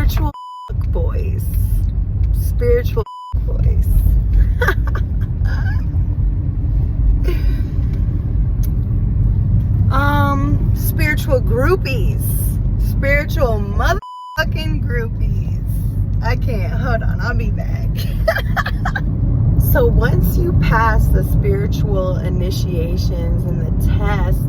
spiritual boys. Spiritual boys. Spiritual groupies. Spiritual motherfucking groupies. I can't. Hold on. I'll be back. So once you pass the spiritual initiations and the tests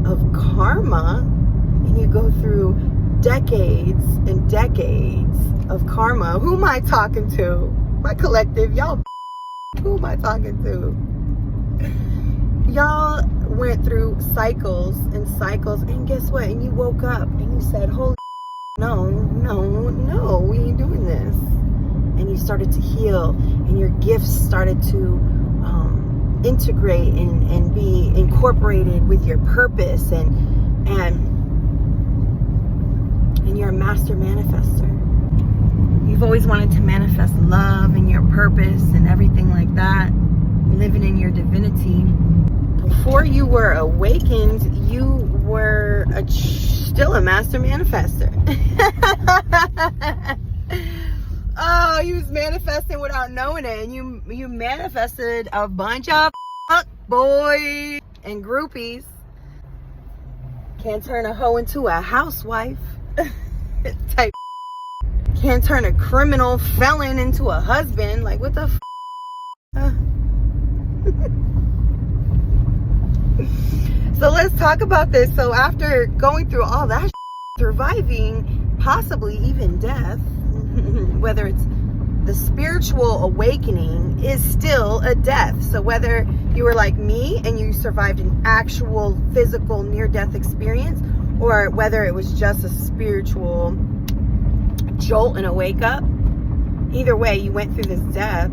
of karma, and you go through decades and decades of karma, who am I talking to? My collective, y'all. Who am I talking to? Y'all went through cycles and cycles, and guess what? And you woke up and you said, holy no, we ain't doing this. And you started to heal, and your gifts started to integrate and be incorporated with your purpose, and you're a master manifester. You've always wanted to manifest love and your purpose and everything like that, living in your divinity. Before you were awakened, you were still a master manifester. Oh, you was manifesting without knowing it, and you manifested a bunch of boys and groupies. Can't turn a hoe into a housewife type. Can't turn a criminal felon into a husband. Like, what the So let's talk about this. So after going through all that, surviving possibly even death, whether it's the spiritual awakening is still a death. So whether you were like me and you survived an actual physical near-death experience, or whether it was just a spiritual jolt and a wake up, either way, you went through this death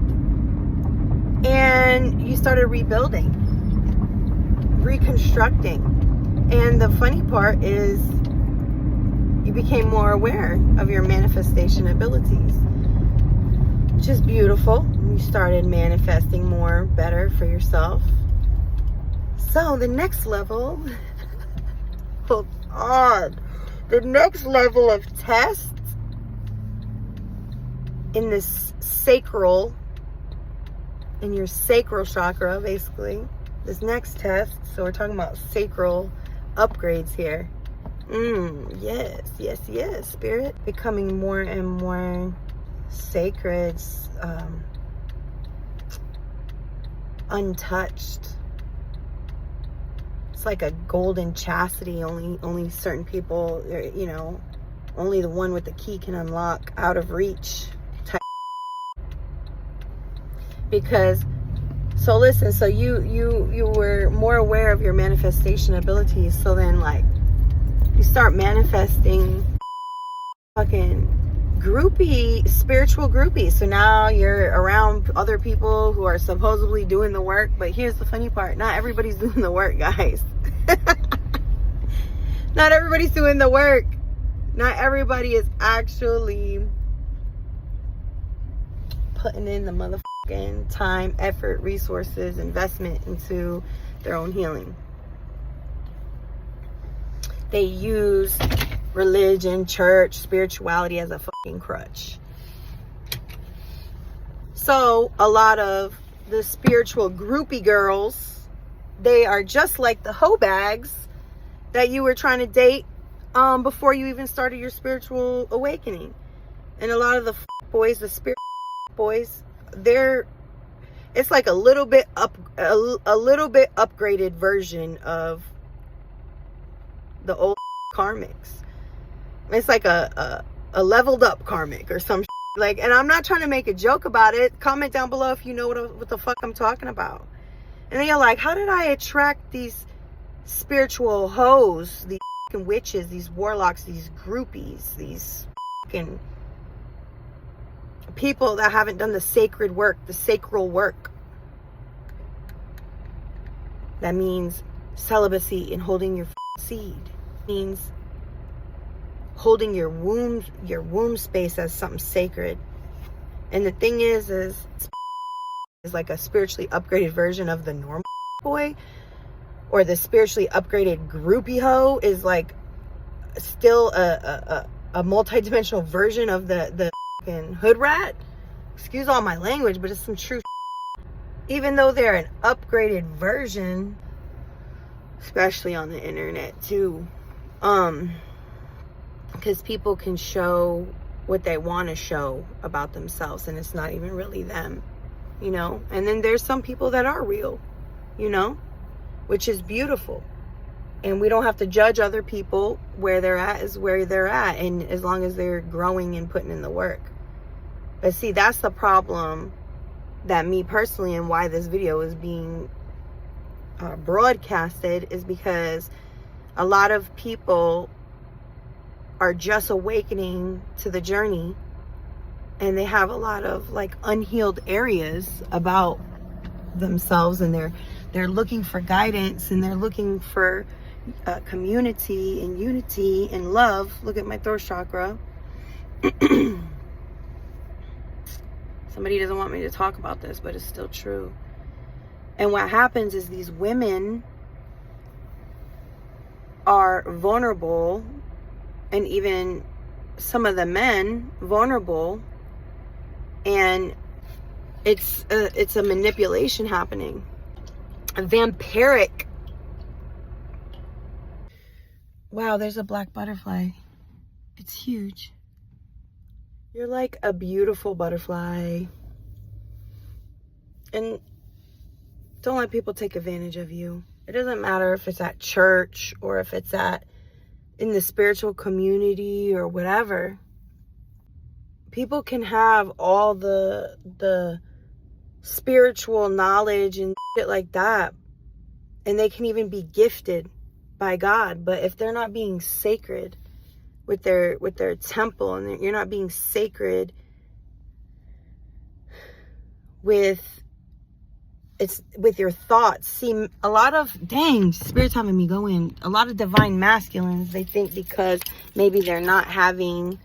and you started rebuilding, reconstructing. And the funny part is you became more aware of your manifestation abilities, which is beautiful. You started manifesting more better for yourself. So the next level, hold on, the next level of tests in this sacral, in your sacral chakra, basically, this next test. So we're talking about sacral upgrades here. Yes, spirit. Becoming more and more sacred, untouched. It's like a golden chastity. Only certain people, only the one with the key can unlock, out of reach type. Because, so listen, so you were more aware of your manifestation abilities. So then, like, you start manifesting fucking spiritual groupies. So now you're around other people who are supposedly doing the work. But here's the funny part. Not everybody's doing the work, guys. Not everybody's doing the work. Not everybody is actually putting in the motherfucking time, effort, resources, investment into their own healing. They use religion, church, spirituality as a fucking crutch. So a lot of the spiritual groupie girls, they are just like the hoe bags that you were trying to date before you even started your spiritual awakening. And a lot of the boys, the spirit boys, it's like a little bit upgraded version of the old karmics. It's like a leveled up karmic or some like, and I'm not trying to make a joke about it. Comment down below if you know what the fuck I'm talking about. And then you're like, how did I attract these spiritual hoes, these fucking witches, these warlocks, these groupies, these fucking people that haven't done the sacred work, the sacral work? That means celibacy and holding your seed. It means holding your womb space as something sacred. And the thing is like a spiritually upgraded version of the normal boy, or the spiritually upgraded groupie hoe is like still a a multi-dimensional version of the fucking hood rat. Excuse all my language, but it's some true. Even though they're an upgraded version, especially on the internet too, because people can show what they want to show about themselves, and it's not even really them, you know. And then there's some people that are real, you know, which is beautiful. And we don't have to judge other people. Where they're at is where they're at, and as long as they're growing and putting in the work. But see, that's the problem that me personally, and why this video is being broadcasted, is because a lot of people are just awakening to the journey, and they have a lot of like unhealed areas about themselves, and they're looking for guidance, and they're looking for community and unity and love. Look at my throat chakra. Somebody doesn't want me to talk about this, but it's still true. And what happens is these women are vulnerable, and even some of the men vulnerable, and it's a manipulation happening, a vampiric. Wow, there's a black butterfly. It's huge. You're like a beautiful butterfly. And don't let people take advantage of you. It doesn't matter if it's at church or if it's in the spiritual community or whatever. People can have all the spiritual knowledge and shit like that, and they can even be gifted by God, but if they're not being sacred with their temple, and you're not being sacred with your thoughts. See, a lot of, dang, Spirit's having me go in. A lot of divine masculines, they think because maybe they're not having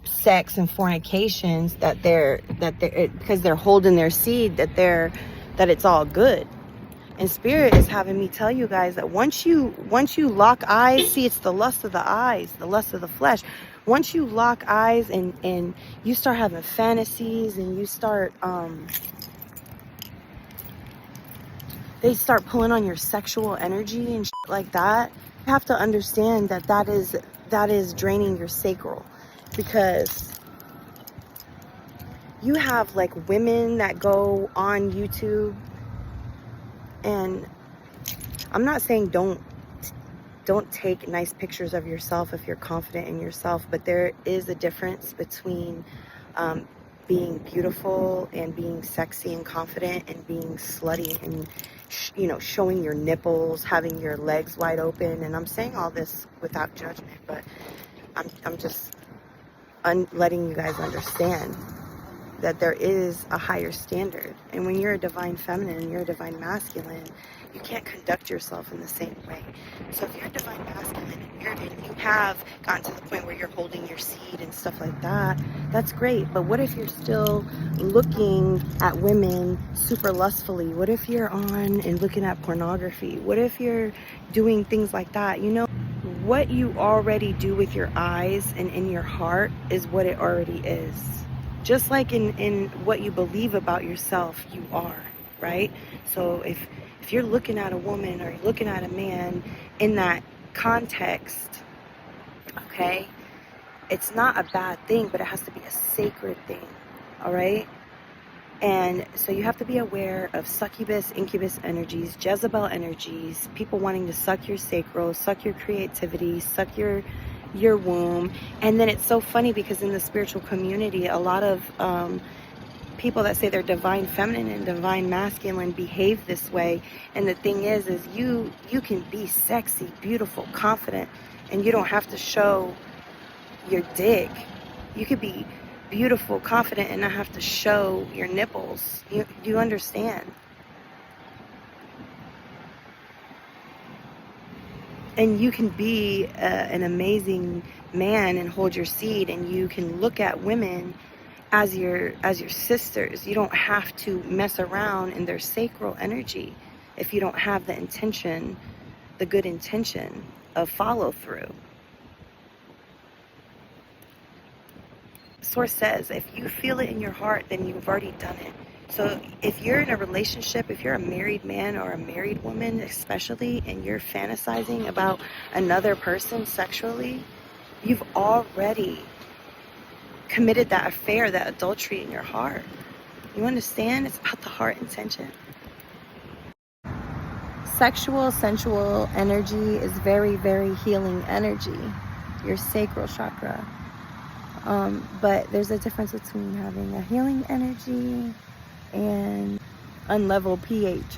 sex and fornications, that they're because they're holding their seed, that it's all good. And Spirit is having me tell you guys that once you lock eyes, see, it's the lust of the eyes, the lust of the flesh. Once you lock eyes and you start having fantasies, and you start they start pulling on your sexual energy and shit like that, you have to understand that is draining your sacral. Because you have like women that go on YouTube, and I'm not saying don't take nice pictures of yourself if you're confident in yourself, but there is a difference between being beautiful and being sexy and confident, and being slutty and showing your nipples, having your legs wide open. And I'm saying all this without judgment, but I'm just letting you guys understand that there is a higher standard. And when you're a divine feminine, you're a divine masculine, you can't conduct yourself in the same way. So if you're a divine masculine and you have gotten to the point where you're holding your seed and stuff like that, that's great. But what if you're still looking at women super lustfully? What if you're on and looking at pornography? What if you're doing things like that? What you already do with your eyes and in your heart is what it already is. Just like in what you believe about yourself, you are, right? So if you're looking at a woman or you're looking at a man in that context, okay, it's not a bad thing, but it has to be a sacred thing, all right? And so you have to be aware of succubus, incubus energies, Jezebel energies, people wanting to suck your sacral, suck your creativity, suck your womb. And then it's so funny because in the spiritual community, a lot of people that say they're divine feminine and divine masculine behave this way. And the thing is you can be sexy, beautiful, confident, and you don't have to show your dick. You could be beautiful, confident, and not have to show your nipples. You understand? And you can be an amazing man and hold your seed, and you can look at women as your sisters. You don't have to mess around in their sacral energy if you don't have the good intention of follow through. Source says if you feel it in your heart, then you've already done it. So if you're in a relationship, if you're a married man or a married woman especially, and you're fantasizing about another person sexually, you've already committed that affair, that adultery in your heart. You understand? It's about the heart intention. Sexual, sensual energy is very, very healing energy. Your sacral chakra. But there's a difference between having a healing energy and unlevel pH.